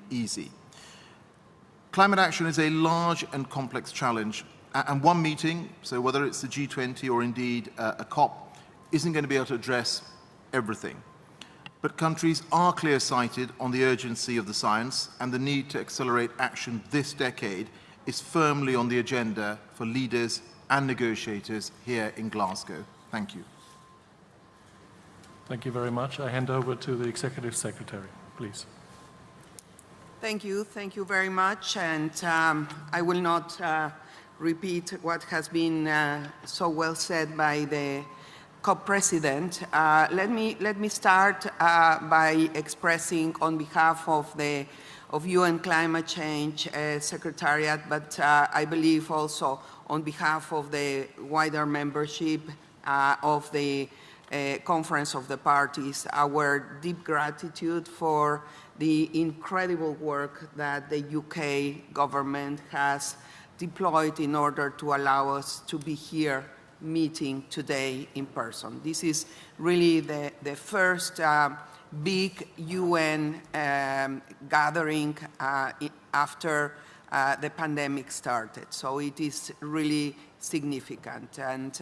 easy. Climate action is a large and complex challenge, and one meeting, so whether it's the G20 or indeed a COP, isn't going to be able to address everything. But countries are clear-sighted on the urgency of the science, and the need to accelerate action this decade is firmly on the agenda for leaders and negotiators here in Glasgow. Thank you. Thank you very much. I hand over to the Executive Secretary, please. Thank you very much. And I will not repeat what has been so well said by the COP President. Let me start by expressing on behalf of UN Climate Change Secretariat, but I believe also on behalf of the wider membership of the Conference of the Parties, our deep gratitude for the incredible work that the UK government has deployed in order to allow us to be here meeting today in person. This is really the first big UN gathering after the pandemic started. So it is really significant. And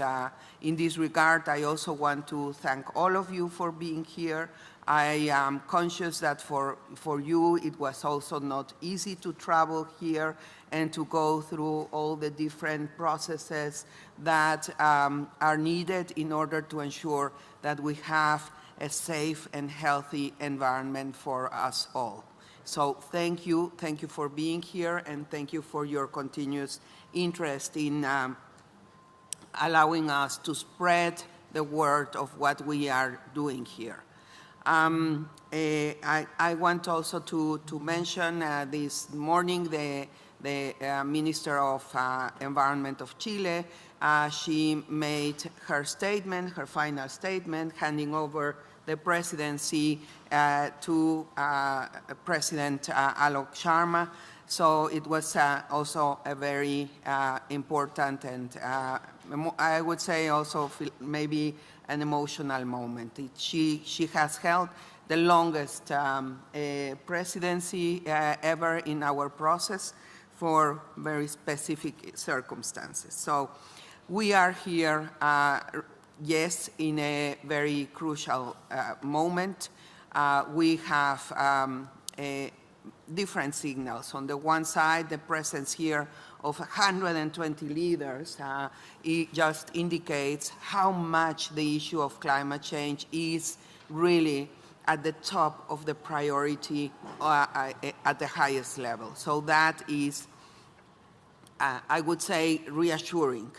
in this regard, I also want to thank all of you for being here. I am conscious that for you, it was also not easy to travel here and to go through all the different processes that are needed in order to ensure that we have a safe and healthy environment for us all. So thank you for being here, and thank you for your continuous interest in allowing us to spread the word of what we are doing here. I want also to mention this morning the Minister of Environment of Chile. She made her statement, her final statement, handing over the presidency to President Alok Sharma. So it was also a very important and I would say also maybe an emotional moment. She has held the longest presidency ever in our process for very specific circumstances. So we are here, yes, in a very crucial moment. We have different signals. On the one side, the presence here of 120 leaders, it just indicates how much the issue of climate change is really at the top of the priority at the highest level. So that is, I would say, reassuring.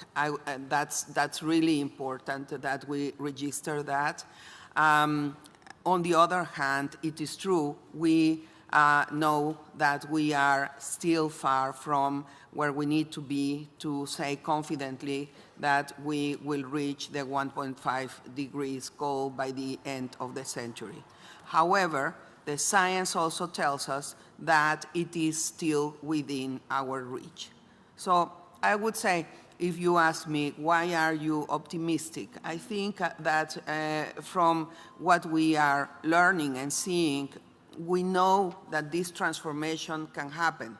That's really important that we register that. On the other hand, it is true, we know that we are still far from where we need to be to say confidently that we will reach the 1.5 degrees goal by the end of the century. However, the science also tells us that it is still within our reach. So I would say, if you ask me, why are you optimistic? I think that from what we are learning and seeing, we know that this transformation can happen,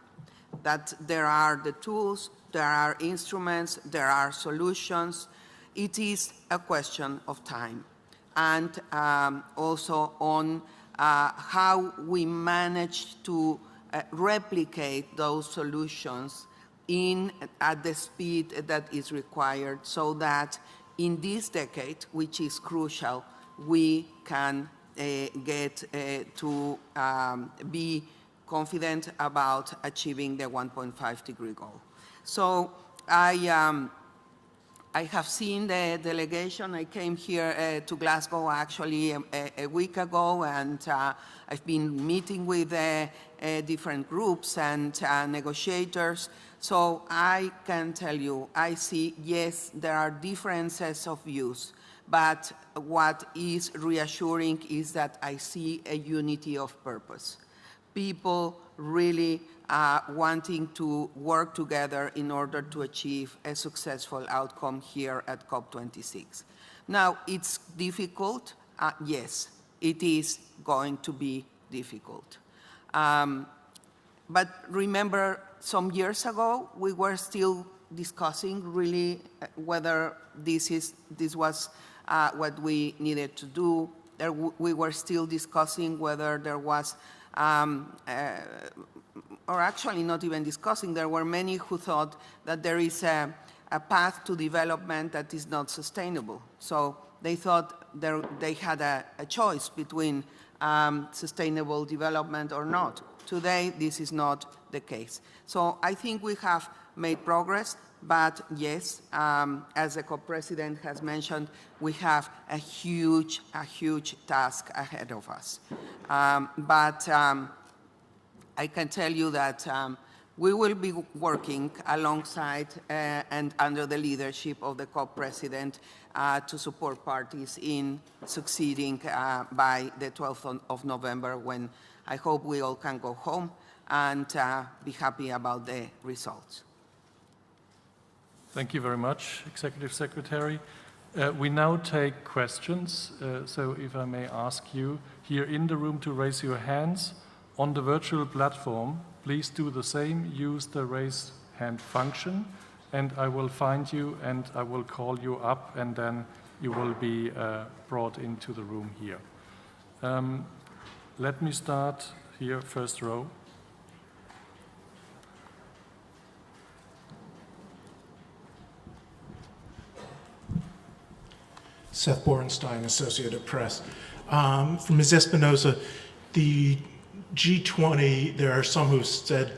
that there are the tools, there are instruments, there are solutions. It is a question of time. And also on how we manage to replicate those solutions at the speed that is required, so that in this decade, which is crucial, we can get to be confident about achieving the 1.5 degree goal. So I have seen the delegation. I came here to Glasgow actually a week ago, and I've been meeting with different groups and negotiators. So I can tell you, I see, yes, there are differences of views, but what is reassuring is that I see a unity of purpose. People really wanting to work together in order to achieve a successful outcome here at COP26. Now, it's But remember, some years ago, we were still discussing really whether this was what we needed to do. We were still discussing whether there was, or actually not even discussing, there were many who thought that there is a path to development that is not sustainable. So they thought they had a choice between sustainable development or not. Today, this is not the case. So I think we have made progress, but yes, as the COP president has mentioned, we have a huge task ahead of us. But I can tell you that we will be working alongside and under the leadership of the COP president to support parties in succeeding by the 12th of November, when I hope we all can go home and be happy about the results. Thank you very much, Executive Secretary. We now take questions. So if I may ask you here in the room to raise your hands. On the virtual platform, please do the same. Use the raise hand function, and I will find you and I will call you up, and then you will be brought into the room here. Let me start here, first row. Seth Borenstein, Associated Press. From Ms. Espinosa, the G20, there are some who said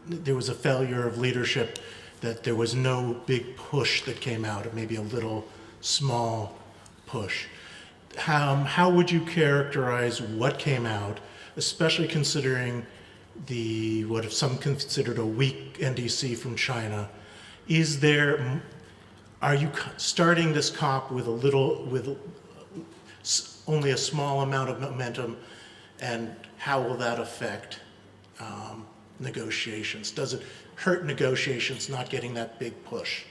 there was a failure of leadership, that there was no big push that came out, or maybe a little small push. How would you characterize what came out, especially considering what some considered a weak NDC from China? Are you starting this COP with only a small amount of momentum, and how will that affect negotiations? Does it hurt negotiations not getting that big push?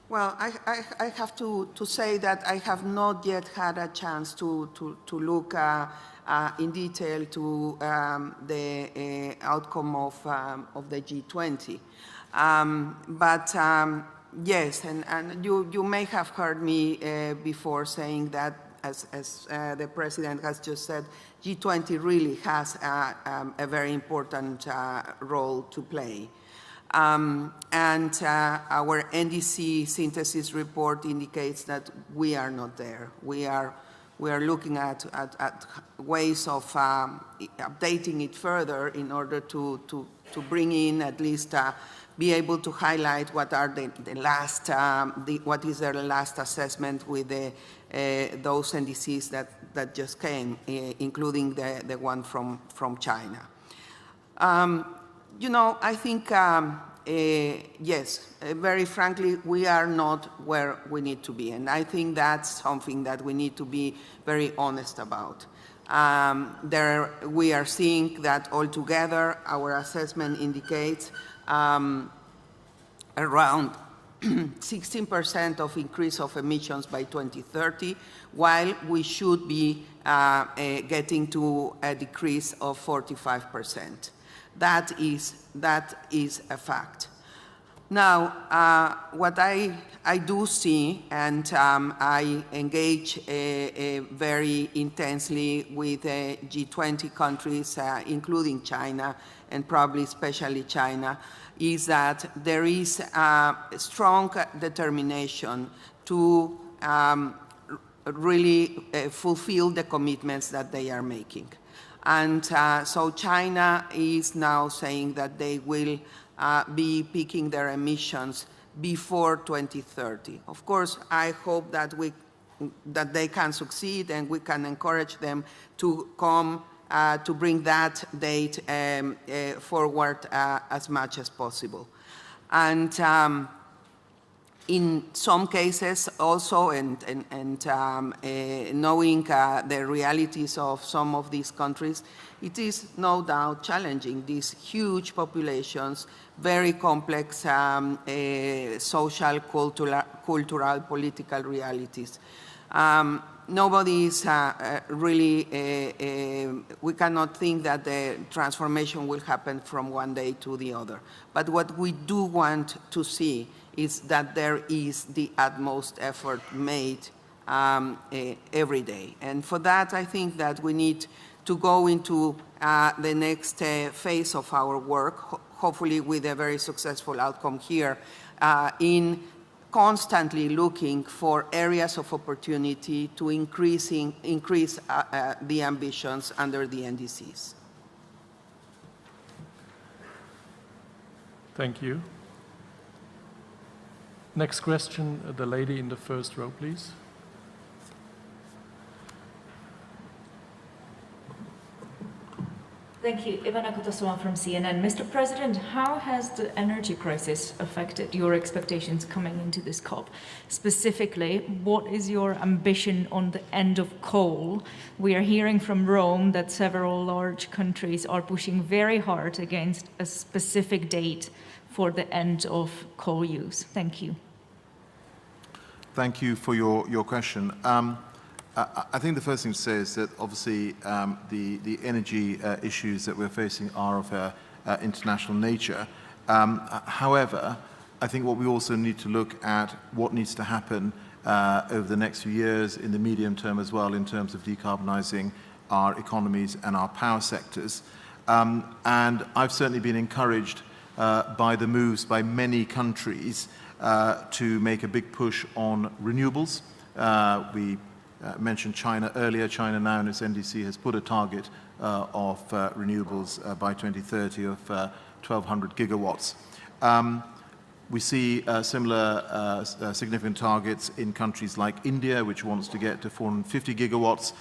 Well, I have to say that I have not yet had a chance to look in detail to the outcome of the G20. But yes, and you may have heard me before saying that, as the president has just said, G20 really has a very important role to play. And our NDC synthesis report indicates that we are not there. We are looking at ways of updating it further in order to bring in, at least be able to highlight what are what is their last assessment with those NDCs that just came, including the one from China. I think, yes, very frankly, we are not where we need to be. And I think that's something that we need to be very honest about. We are seeing that altogether, our assessment indicates around 16% of increase of emissions by 2030, while we should be getting to a decrease of 45%. That is a fact. Now, what I do see, and I engage very intensely with G20 countries, including China, and probably especially China, is that there is a strong determination to really fulfill the commitments that they are making. And so China is now saying that they will be peaking their emissions before 2030. Of course, I hope that they can succeed, and we can encourage them to come to bring that date forward as much as possible. And in some cases also, and knowing the realities of some of these countries, it is no doubt challenging. These huge populations, very complex social, cultural, political realities. nobody is really, we cannot think that the transformation will happen from one day to the other. But what we do want to see is that there is the utmost effort made every day. And for that, I think that we need to go into the next phase of our work, hopefully with a very successful outcome here, in constantly looking for areas of opportunity to increase the ambitions under the NDCs. Thank you. Next question, the lady in the first row, please. Thank you. Ivana Kotosova from CNN. Mr. President, how has the energy crisis affected your expectations coming into this COP? Specifically, what is your ambition on the end of coal? We are hearing from Rome that several large countries are pushing very hard against a specific date for the end of coal use. Thank you. Thank you for your question. I think the first thing to say is that obviously the energy issues that we're facing are of international nature. However, I think what we also need to look at what needs to happen over the next few years in the medium term as well in terms of decarbonizing our economies and our power sectors. And I've certainly been encouraged by the moves by many countries to make a big push on renewables. We mentioned China earlier. China now in its NDC has put a target of renewables by 2030 of 1,200 gigawatts. We see similar significant targets in countries like India, which wants to get to 450 gigawatts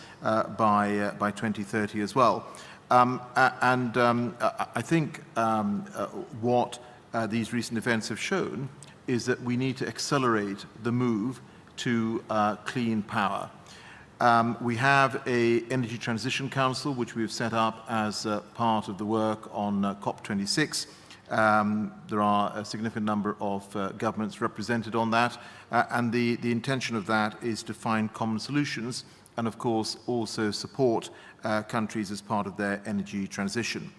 by 2030 as well. I think what these recent events have shown is that we need to accelerate the move to clean power. We have an Energy Transition Council, which we've set up as part of the work on COP26. There are a significant number of governments represented on that, and the intention of that is to find common solutions and, of course, also support countries as part of their energy transition.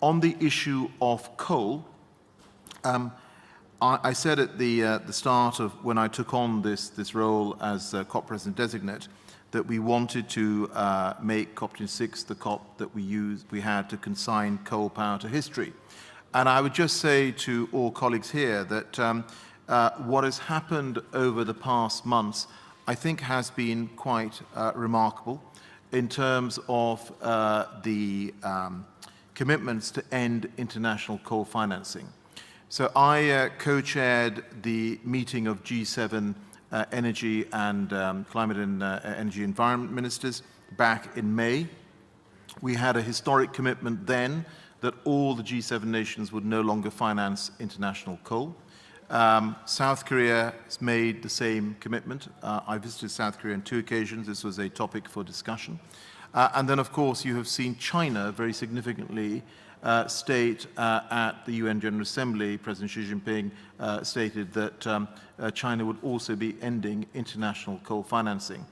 On the issue of coal, I said at the start of when I took on this role as COP President Designate that we wanted to make COP26 the COP that we had to consign coal power to history. And I would just say to all colleagues here that what has happened over the past months, I think, has been quite remarkable in terms of the commitments to end international coal financing. So I co-chaired the meeting of G7 energy and climate and energy environment ministers back in May. We had a historic commitment then that all the G7 nations would no longer finance international coal. South Korea has made the same commitment. I visited South Korea on 2 occasions. This was a topic for discussion. And then, of course, you have seen China very significantly state at the UN General Assembly, President Xi Jinping stated that China would also be ending international coal financing.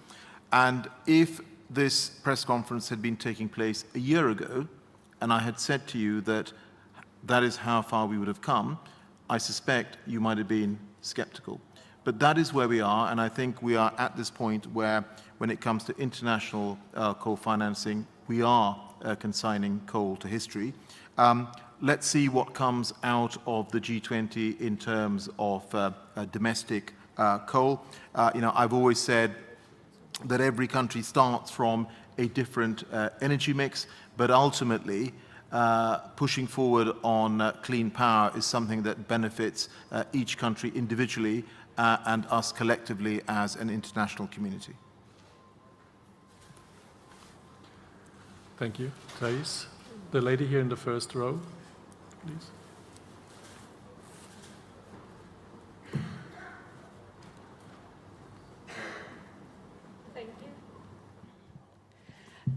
And if this press conference had been taking place a year ago, and I had said to you that that is how far we would have come, I suspect you might have been skeptical. But that is where we are, and I think we are at this point where, when it comes to international coal financing, we are consigning coal to history. Let's see what comes out of the G20 in terms of domestic coal. I've always said that every country starts from a different energy mix, but ultimately pushing forward on clean power is something that benefits each country individually and us collectively as an international community. Thank you. Thais, the lady here in the first row, please.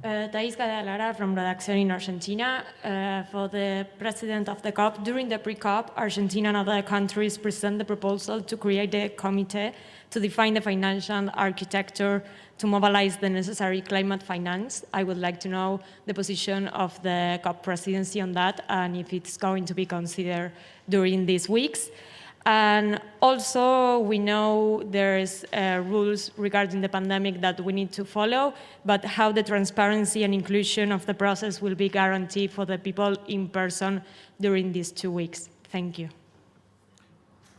Thais Gadalara from Redacción in Argentina. For the president of the COP, during the pre-COP, Argentina and other countries present the proposal to create a committee to define the financial architecture to mobilize the necessary climate finance. I would like to know the position of the COP presidency on that and if it's going to be considered during these weeks. And also, we know there's rules regarding the pandemic that we need to follow, but how the transparency and inclusion of the process will be guaranteed for the people in person during these 2 weeks. Thank you.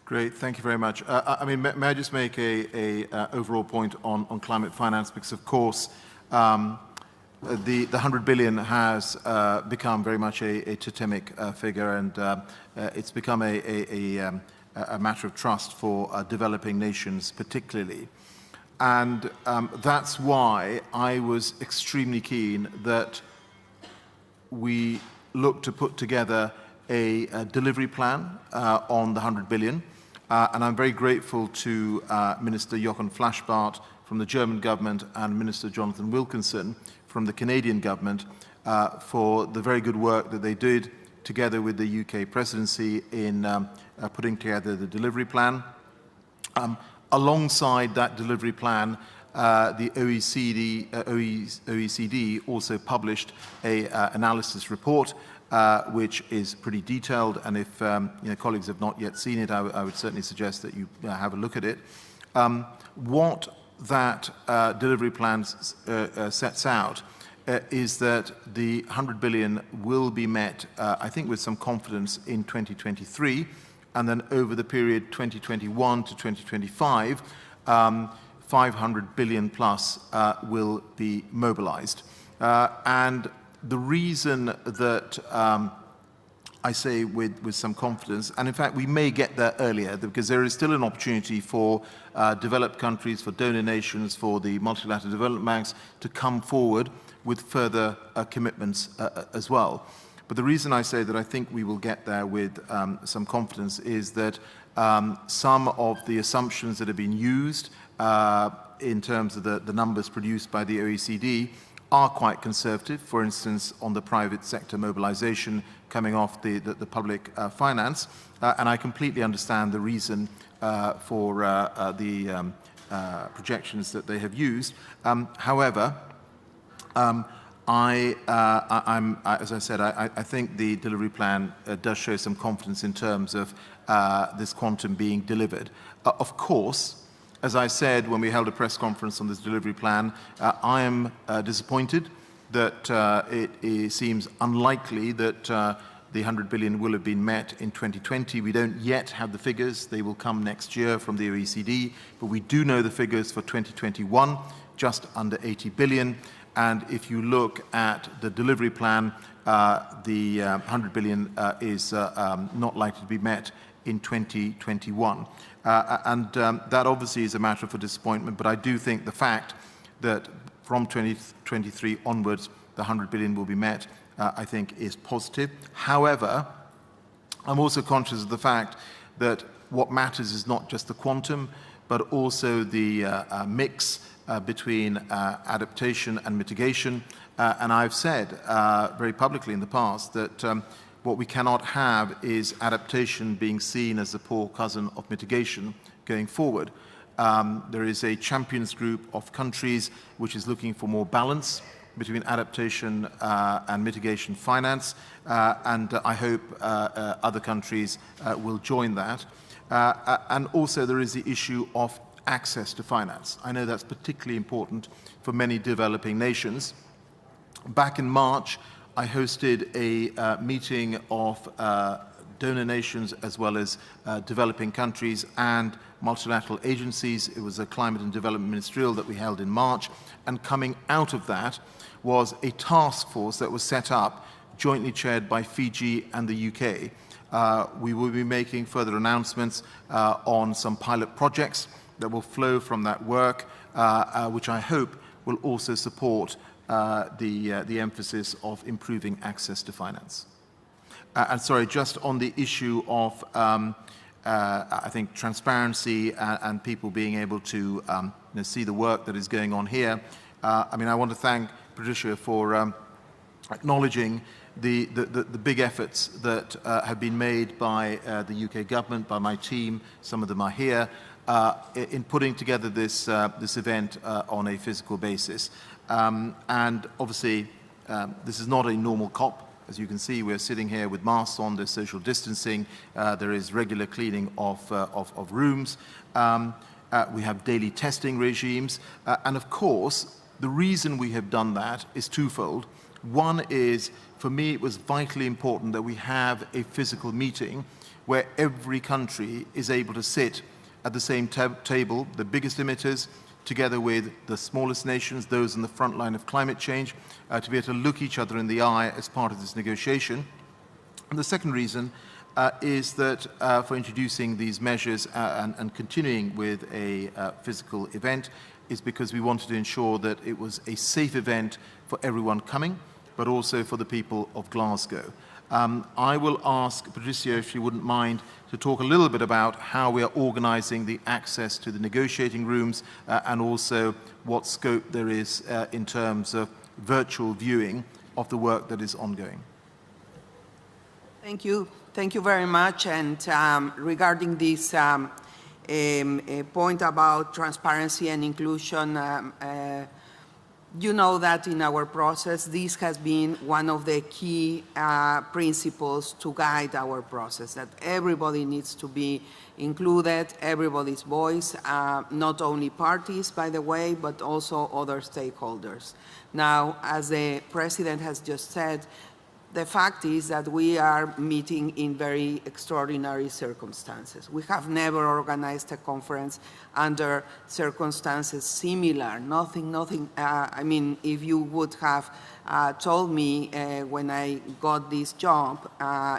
Great, thank you very much. I mean, may I just make a overall point on climate finance? Because of course, the 100 billion has become very much a totemic figure, and it's become a matter of trust for developing nations particularly. And that's why I was extremely keen that we look to put together a delivery plan on the 100 billion. And I'm very grateful to Minister Jochen Flashbart from the German government and Minister Jonathan Wilkinson from the Canadian government for the very good work that they did together with the UK presidency in putting together the delivery plan. Alongside that delivery plan, the OECD also published an analysis report which is pretty detailed, and if colleagues have not yet seen it, I would certainly suggest that you have a look at it. What that delivery plan sets out is that the 100 billion will be met, I think, with some confidence in 2023, and then over the period 2021 to 2025, 500 billion plus will be mobilized. And the reason that I say with some confidence, and in fact we may get there earlier, because there is still an opportunity for developed countries, for donor nations, for the multilateral development banks to come forward with further commitments as well. But the reason I say that I think we will get there with some confidence is that some of the assumptions that have been used in terms of the numbers produced by the OECD are quite conservative. For instance, on the private sector mobilization coming off the public finance. And I completely understand the reason for the projections that they have used. However, as I said, I think the delivery plan does show some confidence in terms of this quantum being delivered. Of course, as I said when we held a press conference on this delivery plan, I am disappointed that it seems unlikely that the 100 billion will have been met in 2020. We don't yet have the figures. They will come next year from the OECD, but we do know the figures for 2021, just under 80 billion. And if you look at the delivery plan, the 100 billion is not likely to be met in 2021. And that obviously is a matter for disappointment, but I do think the fact that from 2023 onwards, the 100 billion will be met, I think is positive. However, I'm also conscious of the fact that what matters is not just the quantum, but also the mix between adaptation and mitigation. And I've said very publicly in the past that what we cannot have is adaptation being seen as the poor cousin of mitigation going forward. There is a champions group of countries which is looking for more balance between adaptation and mitigation finance, and I hope other countries will join that. And also there is the issue of access to finance. I know that's particularly important for many developing nations. Back in March, I hosted a meeting of donor nations as well as developing countries and multilateral agencies. It was a climate and development ministerial that we held in March, and coming out of that was a task force that was set up jointly chaired by Fiji and the UK. We will be making further announcements on some pilot projects that will flow from that work, which I hope will also support the emphasis of improving access to finance. And sorry, just on the issue of, I think, transparency and people being able to see the work that is going on here. I mean, I want to thank Patricia for acknowledging the big efforts that have been made by the UK government, by my team, some of them are here, in putting together this, this event on a physical basis. And obviously, this is not a normal COP. As you can see, we're sitting here with masks on, there's social distancing, there is regular cleaning of rooms, we have daily testing regimes, and of course, the reason we have done that is twofold. One is, for me, it was vitally important that we have a physical meeting where every country is able to sit at the same table, the biggest emitters, together with the smallest nations, those in the front line of climate change, to be able to look each other in the eye as part of this negotiation. And the second reason is that for introducing these measures and continuing with a physical event is because we wanted to ensure that it was a safe event for everyone coming, but also for the people of Glasgow. I will ask Patricia, if she wouldn't mind, to talk a little bit about how we are organising the access to the negotiating rooms and also what scope there is in terms of virtual viewing of the work that is ongoing. Thank you. Thank you very much. And regarding this point about transparency and inclusion, you know that in our process, this has been one of the key principles to guide our process, that everybody needs to be included, everybody's voice, not only parties, by the way, but also other stakeholders. Now, as the President has just said, the fact is that we are meeting in very extraordinary circumstances. We have never organized a conference under circumstances similar, nothing. I mean, if you would have told me when I got this job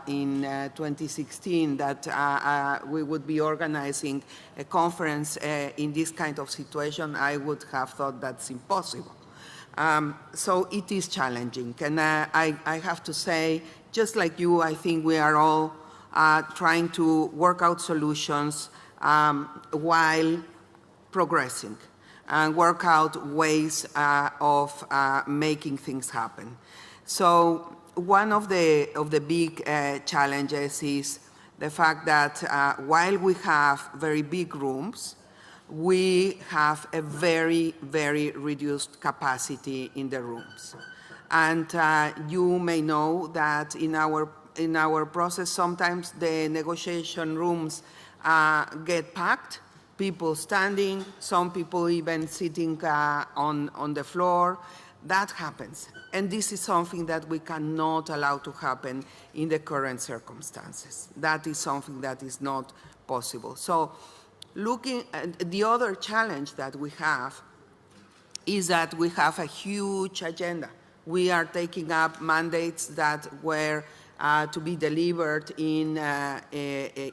in 2016 that we would be organizing a conference in this kind of situation, I would have thought that's impossible. So it is challenging, and I have to say, just like you, I think we are all trying to work out solutions while progressing and work out ways of making things happen. So one of the big challenges is the fact that while we have very big rooms, we have a very, very reduced capacity in the rooms. And you may know that in our process, sometimes the negotiation rooms get packed, people standing, some people even sitting on the floor. That happens. And this is something that we cannot allow to happen in the current circumstances. That is something that is not possible. So, looking at the other challenge that we have is that we have a huge agenda. We are taking up mandates that were to be delivered in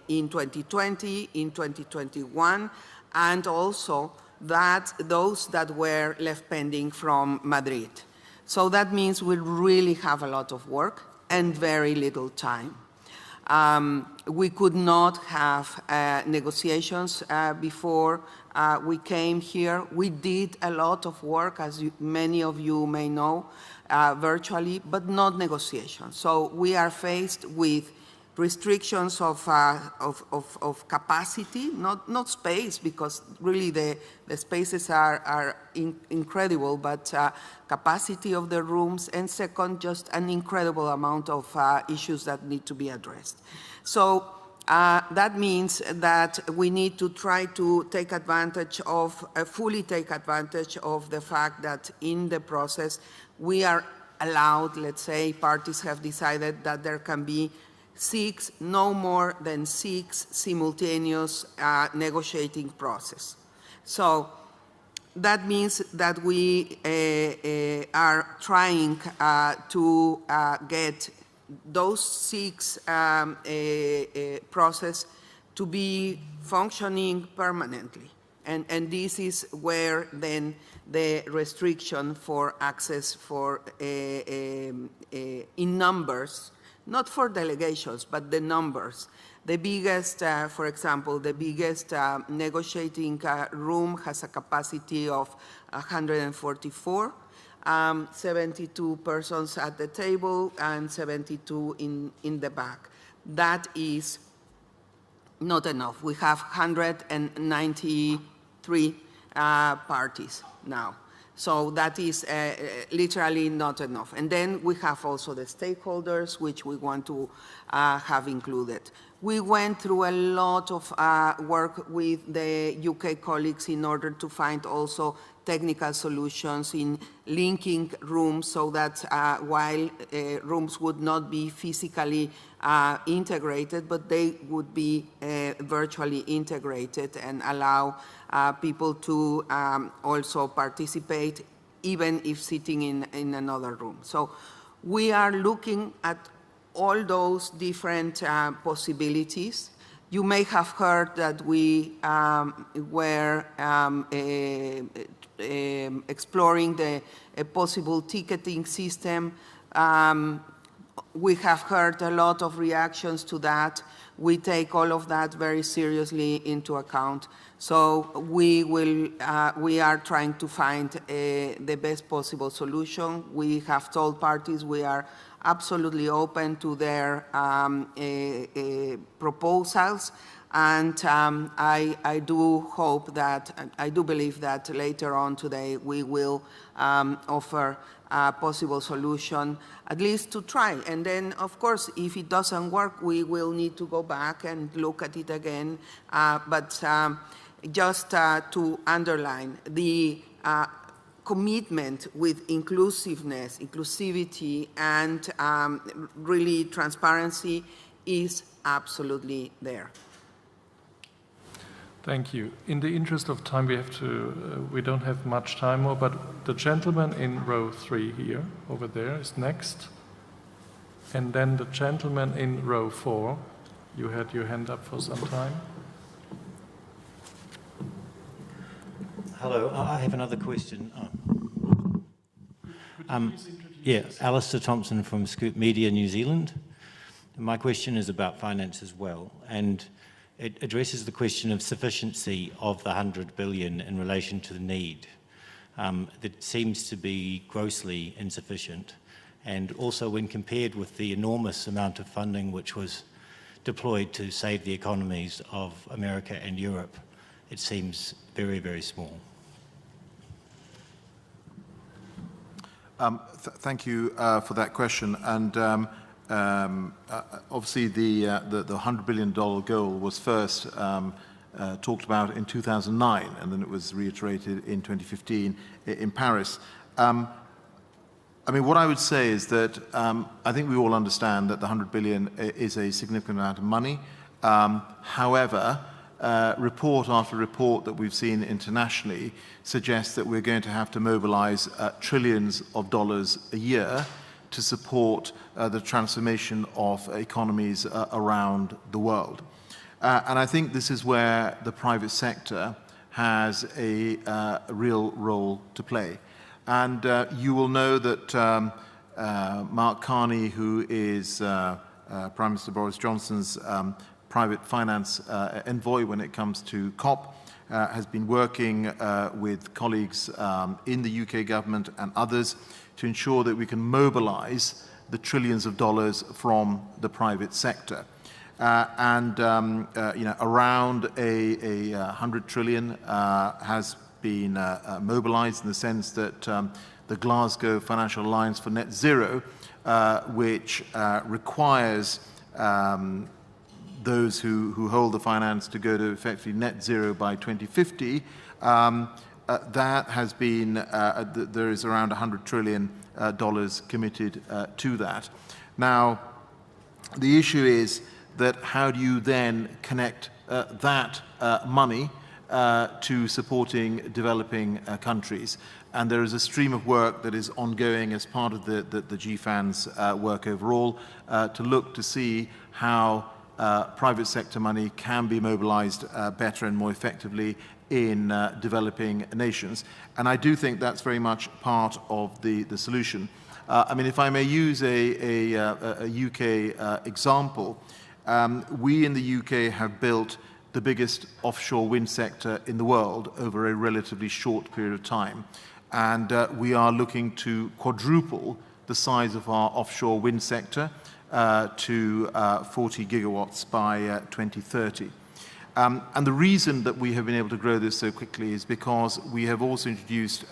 2020, in 2021, and also that those that were left pending from Madrid. So that means we really have a lot of work and very little time. We could not have negotiations before we came here. We did a lot of work, as many of you may know, virtually, but not negotiations. So we are faced with restrictions of capacity, not space, because really the spaces are incredible, but capacity of the rooms, and second, just an incredible amount of issues that need to be addressed. So that means that we need to try to take advantage of, fully take advantage of the fact that in the process we are allowed, let's say, parties have decided that there can be no more than 6 simultaneous negotiating process. So that means that we are trying to get those 6 process to be functioning permanently. And this is where then the restriction for access for in numbers, not for delegations, but the numbers. The biggest, for example, the biggest negotiating room has a capacity of 144, 72 persons at the table and 72 in the back. That is not enough. We have 193 parties now. So that is literally not enough. And then we have also the stakeholders, which we want to have included. We went through a lot of work with the UK colleagues in order to find also technical solutions in linking rooms so that while rooms would not be physically integrated, but they would be virtually integrated and allow people to also participate even if sitting in another room. So we are looking at all those different possibilities. You may have heard that we were exploring a possible ticketing system. We have heard a lot of reactions to that. We take all of that very seriously into account. So we are trying to find the best possible solution. We have told parties we are absolutely open to their proposals. And I do hope that, I do believe that later on today we will offer a possible solution, at least to try. And then, of course, if it doesn't work, we will need to go back and look at it again. But just to underline, the commitment with inclusiveness, inclusivity, and really transparency is absolutely there. Thank you. In the interest of time, we don't have much time more, but the gentleman in row 3 here, over there, is next. And then the gentleman in row 4, you had your hand up for some time. Hello, I have another question. Yeah, Alistair Thompson from Scoop Media, New Zealand. My question is about finance as well, and it addresses the question of sufficiency of the 100 billion in relation to the need. That seems to be grossly insufficient, and also when compared with the enormous amount of funding which was deployed to save the economies of America and Europe, it seems very, very small. Thank you for that question. And obviously, the $100 billion goal was first talked about in 2009, and then it was reiterated in 2015 in Paris. I mean, what I would say is that I think we all understand that the 100 billion is a significant amount of money. However, report after report that we've seen internationally suggests that we're going to have to mobilize trillions of dollars a year to support the transformation of economies around the world. And I think this is where the private sector has a real role to play. And you will know that Mark Carney, who is Prime Minister Boris Johnson's private finance envoy when it comes to COP, has been working with colleagues in the UK government and others to ensure that we can mobilize the trillions of dollars from the private sector. Around a 100 trillion has been mobilized in the sense that the Glasgow Financial Alliance for Net Zero, which requires those who hold the finance to go to effectively net zero by 2050, that has been, there is around $100 trillion committed to that. Now, the issue is that how do you then connect that money to supporting developing countries? And there is a stream of work that is ongoing as part of the GFAN's work overall to look to see how private sector money can be mobilized better and more effectively in developing nations. And I do think that's very much part of the solution. I mean, if I may use a UK example, we in the UK have built the biggest offshore wind sector in the world over a relatively short period of time. And we are looking to quadruple the size of our offshore wind sector to 40 gigawatts by 2030. And the reason that we have been able to grow this so quickly is because we have also introduced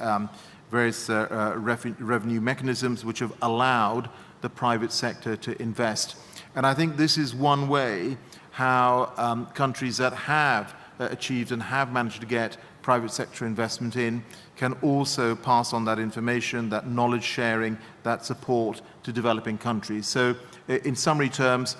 various revenue mechanisms which have allowed the private sector to invest. And I think this is one way how countries that have achieved and have managed to get private sector investment in can also pass on that information, that knowledge sharing, that support to developing countries. So in summary terms,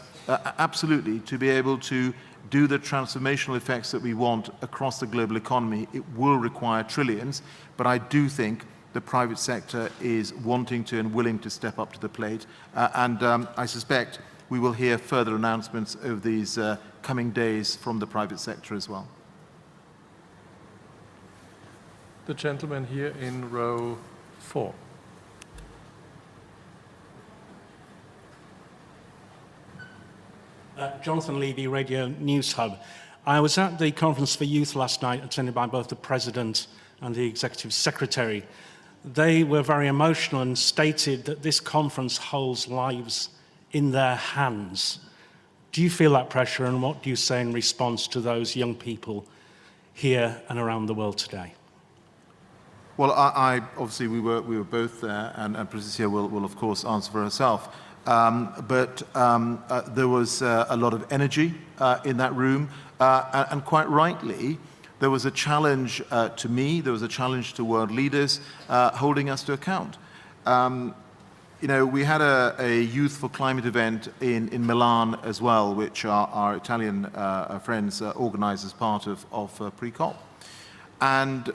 absolutely, to be able to do the transformational effects that we want across the global economy, it will require trillions, but I do think the private sector is wanting to and willing to step up to the plate. I suspect we will hear further announcements over these coming days from the private sector as well. The gentleman here in row 4. Jonathan Levy, Radio News Hub. I was at the Conference for Youth last night, attended by both the President and the Executive Secretary. They were very emotional and stated that this conference holds lives in their hands. Do you feel that pressure, and what do you say in response to those young people here and around the world today? Well, I obviously we were both there, and Patricia will of course answer for herself. But there was a lot of energy in that room, and quite rightly, there was a challenge to me, there was a challenge to world leaders holding us to account. You know, we had a Youth for Climate event in Milan as well, which our Italian friends organized as part of pre-COP. And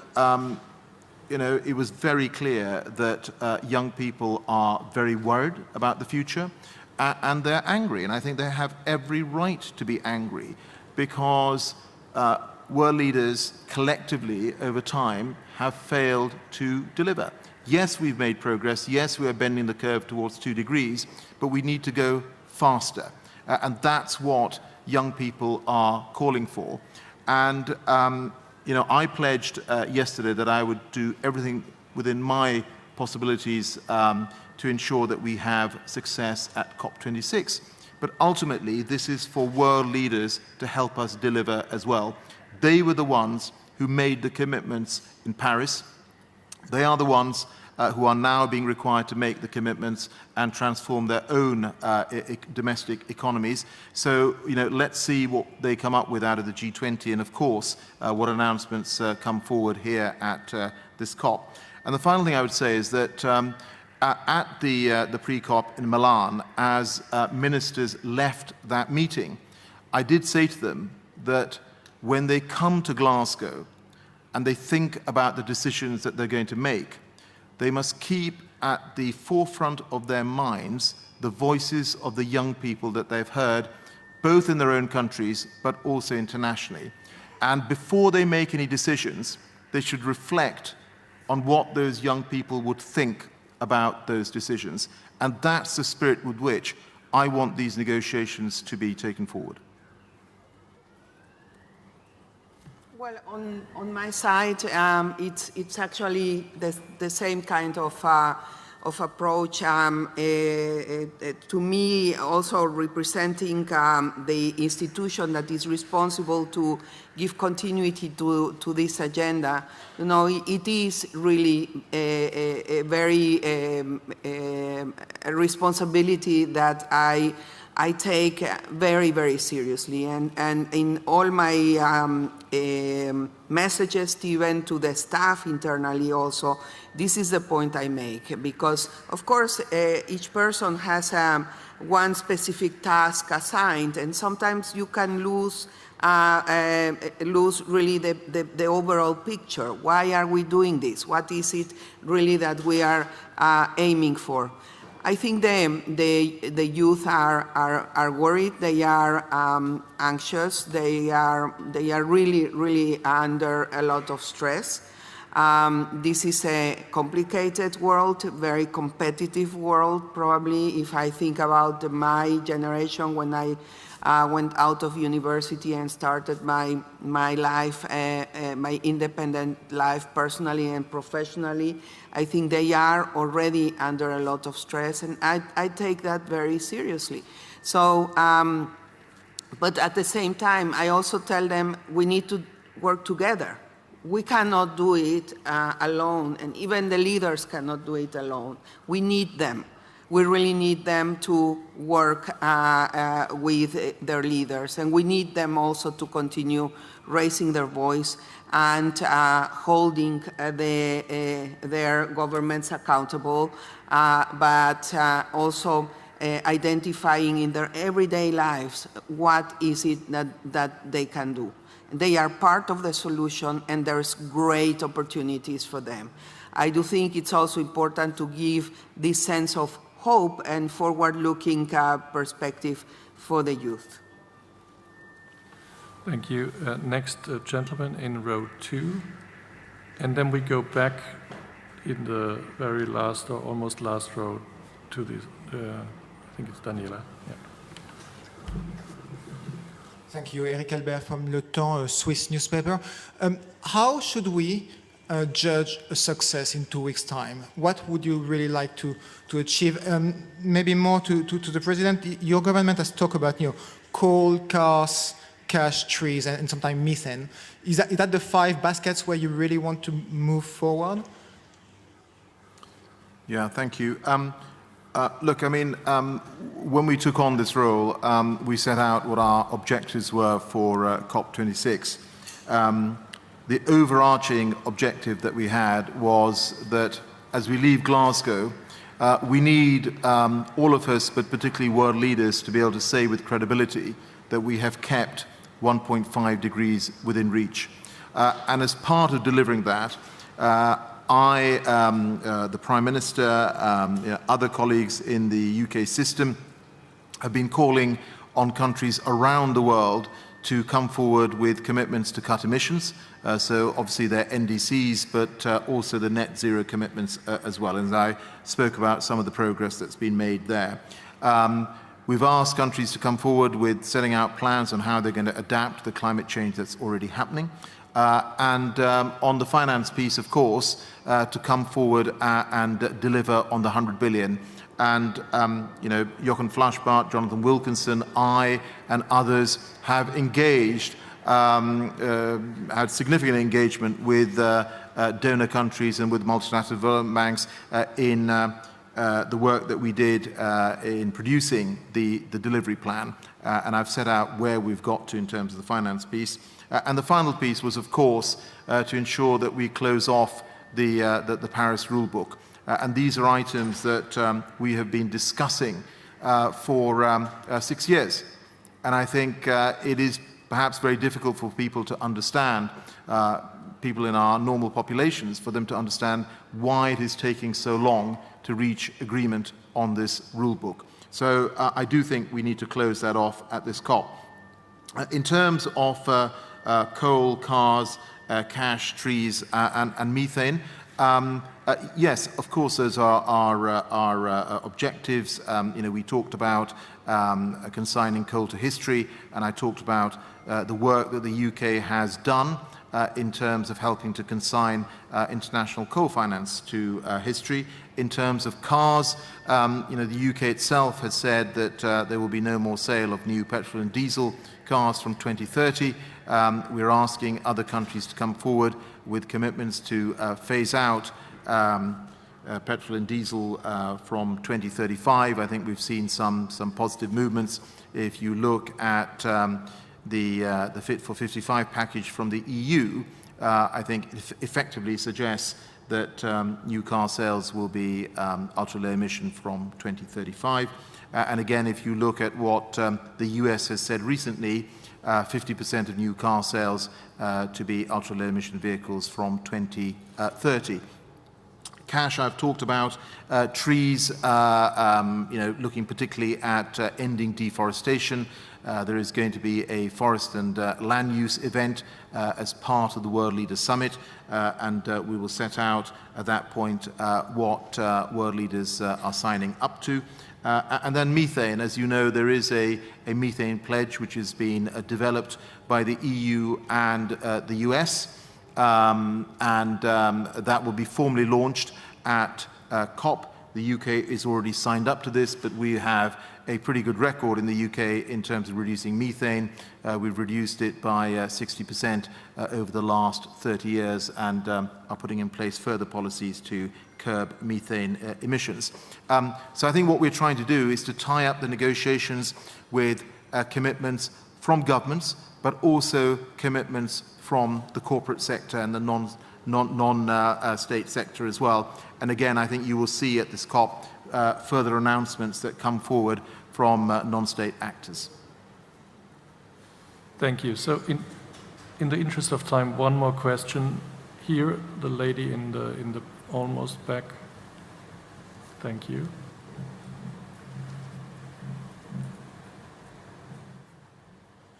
you know, it was very clear that young people are very worried about the future, and they're angry. And I think they have every right to be angry, because world leaders collectively over time have failed to deliver. Yes, we've made progress. Yes, we are bending the curve towards 2 degrees, but we need to go faster. And that's what young people are calling for. And you know, I pledged yesterday that I would do everything within my possibilities to ensure that we have success at COP26. But ultimately, this is for world leaders to help us deliver as well. They were the ones who made the commitments in Paris. They are the ones who are now being required to make the commitments and transform their own domestic economies. So, you know, let's see what they come up with out of the G20, and of course, what announcements come forward here at this COP. And the final thing I would say is that at the pre-COP in Milan, as ministers left that meeting, I did say to them that when they come to Glasgow and they think about the decisions that they're going to make, they must keep at the forefront of their minds the voices of the young people that they've heard, both in their own countries, but also internationally. And before they make any decisions, they should reflect on what those young people would think about those decisions. And that's the spirit with which I want these negotiations to be taken forward. Well, on my side, it's actually the same kind of approach. To me, also representing the institution that is responsible to give continuity to this agenda. You know, it is really a very a responsibility that I take very, very seriously, and in all my messages, even to the staff internally also, this is the point I make, because of course each person has one specific task assigned, and sometimes you can lose really the overall picture. Why are we doing this? What is it really that we are aiming for? I think the youth are worried. They are anxious. They are really under a lot of stress. This is a complicated world, very competitive world, probably. If I think about my generation, when I went out of university and started my life, my independent life, personally and professionally, I think they are already under a lot of stress, and I take that very seriously. So, but at the same time, I also tell them we need to work together. We cannot do it alone, and even the leaders cannot do it alone. We need them. We really need them to work with their leaders, and we need them also to continue raising their voice and holding their governments accountable, but also identifying in their everyday lives what is it that they can do. They are part of the solution, and there's great opportunities for them. I do think it's also important to give this sense of hope and forward-looking perspective for the youth. Thank you. Next gentleman in row 2, and then we go back in the very last or almost last row to this. I think it's Daniela. Yeah. Thank you, Eric Albert from Le Temps, a Swiss newspaper. How should we judge a success in 2 weeks' time? What would you really like to achieve? Maybe more to the President. Your government has talked about coal, cars, cash, trees, and sometimes methane. Is that the 5 baskets where you really want to move forward? Yeah, thank you. Look, I mean, when we took on this role, we set out what our objectives were for COP26. The overarching objective that we had was that as we leave Glasgow, we need all of us, but particularly world leaders, to be able to say with credibility that we have kept 1.5 degrees within reach. And as part of delivering that, the Prime Minister, other colleagues in the UK system have been calling on countries around the world to come forward with commitments to cut emissions. So obviously they're NDCs, but also the net zero commitments as well. And I spoke about some of the progress that's been made there. We've asked countries to come forward with setting out plans on how they're going to adapt to the climate change that's already happening. And on the finance piece, of course, to come forward and deliver on the 100 billion. And, Jochen Flaschbart, Jonathan Wilkinson, I, and others have engaged, had significant engagement with donor countries and with multilateral development banks in the work that we did in producing the delivery plan. And I've set out where we've got to in terms of the finance piece. And the final piece was, of course, to ensure that we close off the Paris rulebook. And these are items that we have been discussing for 6 years. And I think it is perhaps very difficult for people to understand, people in our normal populations, for them to understand why it is taking so long to reach agreement on this rulebook. So I do think we need to close that off at this COP. In terms of coal, cars, cash, trees, and methane, yes, of course, those are our objectives. We talked about consigning coal to history, and I talked about the work that the UK has done in terms of helping to consign international coal finance to history. In terms of cars, the UK itself has said that there will be no more sale of new petrol and diesel cars from 2030. We're asking other countries to come forward with commitments to phase out petrol and diesel from 2035. I think we've seen some positive movements. If you look at the Fit for 55 package from the EU, I think it effectively suggests that new car sales will be ultra-low emission from 2035. And again, if you look at what the US has said recently, 50% of new car sales to be ultra-low emission vehicles from 2030. Cash, I've talked about. Trees, looking particularly at ending deforestation. There is going to be a forest and land use event as part of the World Leaders Summit, and we will set out at that point what world leaders are signing up to. And then methane. As you know, there is a methane pledge which has been developed by the EU and the US, that will be formally launched at COP. The UK is already signed up to this, but we have a pretty good record in the UK in terms of reducing methane. We've reduced it by 60% over the last 30 years and are putting in place further policies to curb methane emissions. So I think what we're trying to do is to tie up the negotiations with commitments from governments, but also commitments from the corporate sector and the non-state sector as well. And again, I think you will see at this COP further announcements that come forward from non-state actors. Thank you. So in the interest of time, one more question. Here, the lady in the almost back. Thank you.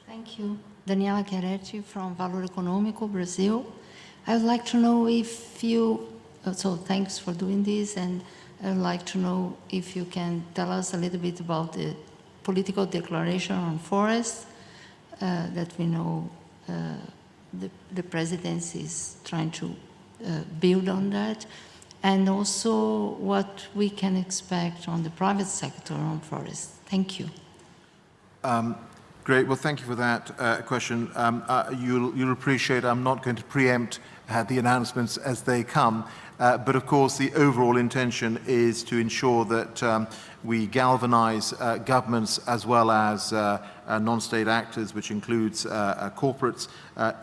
Thank you. Daniela Chiaretti from Valor Econômico, Brazil. I would like to know if you, so thanks for doing this, and I would like to know if you can tell us a little bit about the political declaration on forests that we know the presidency is trying to build on that, and also what we can expect on the private sector on forests. Thank you. Great. Well, thank you for that question. You'll appreciate I'm not going to preempt the announcements as they come, but of course the overall intention is to ensure that we galvanize governments as well as non-state actors, which includes corporates,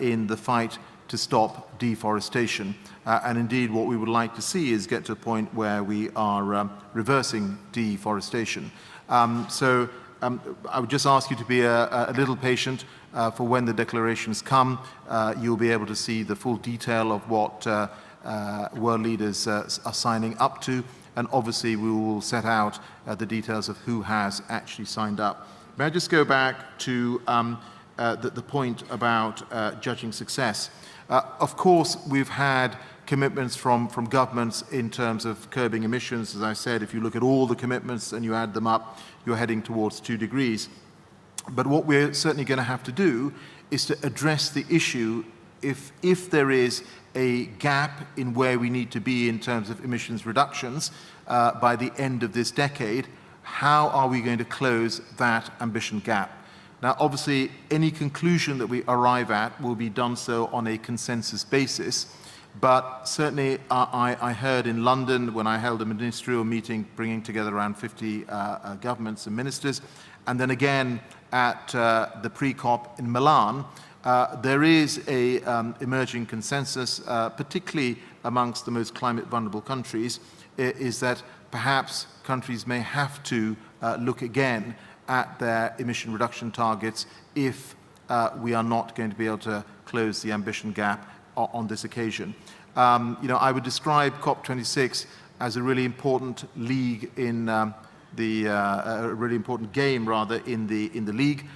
in the fight to stop deforestation. And indeed, what we would like to see is get to a point where we are reversing deforestation. I would just ask you to be a little patient for when the declarations come. You'll be able to see the full detail of what world leaders are signing up to, and obviously we will set out the details of who has actually signed up. May I just go back to the point about judging success? Of course, we've had commitments from governments in terms of curbing emissions. As I said, if you look at all the commitments and you add them up, you're heading towards 2 degrees. But what we're certainly going to have to do is to address the issue if there is a gap in where we need to be in terms of emissions reductions by the end of this decade, how are we going to close that ambition gap? Now, obviously, any conclusion that we arrive at will be done so on a consensus basis. But certainly, I heard in London when I held a ministerial meeting bringing together around 50 governments and ministers, and then again at the pre-COP in Milan, there is an emerging consensus, particularly amongst the most climate vulnerable countries, is that perhaps countries may have to look again at their emission reduction targets if we are not going to be able to close the ambition gap on this occasion. I would describe COP26 as a really important league in a really important game rather in the league.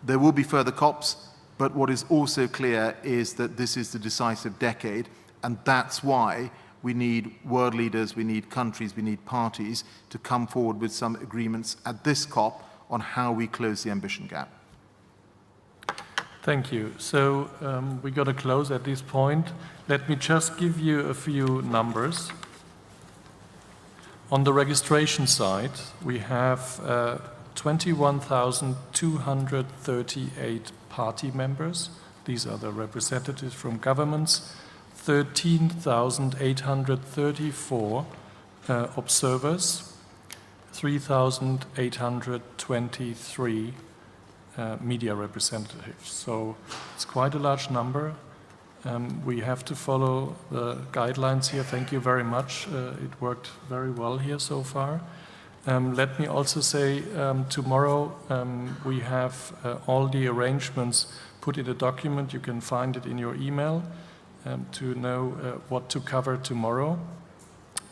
There will be further COPs, but what is also clear is that this is the decisive decade, and that's why we need world leaders, we need countries, we need parties to come forward with some agreements at this COP on how we close the ambition gap. Thank you. So we got to close at this point. Let me just give you a few numbers. On the registration side, we have 21,238 party members. These are the representatives from governments. 13,834 observers. 3,823 media representatives. So it's quite a large number. We have to follow the guidelines here. Thank you very much. It worked very well here so far. Let me also say tomorrow we have all the arrangements put in a document. You can find it in your email to know what to cover tomorrow.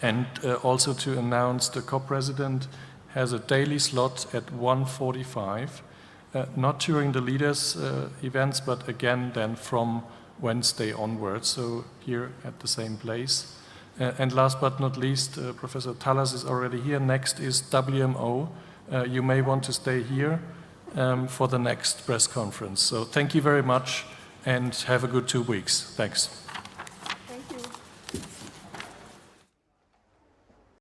And also to announce the COP president has a daily slot at 1:45 not during the leaders' events, but again then from Wednesday onwards, so here at the same place. And last but not least, Professor Tallas is already here. Next is WMO. You may want to stay here for the next press conference. So thank you very much and have a good 2 weeks. Thanks.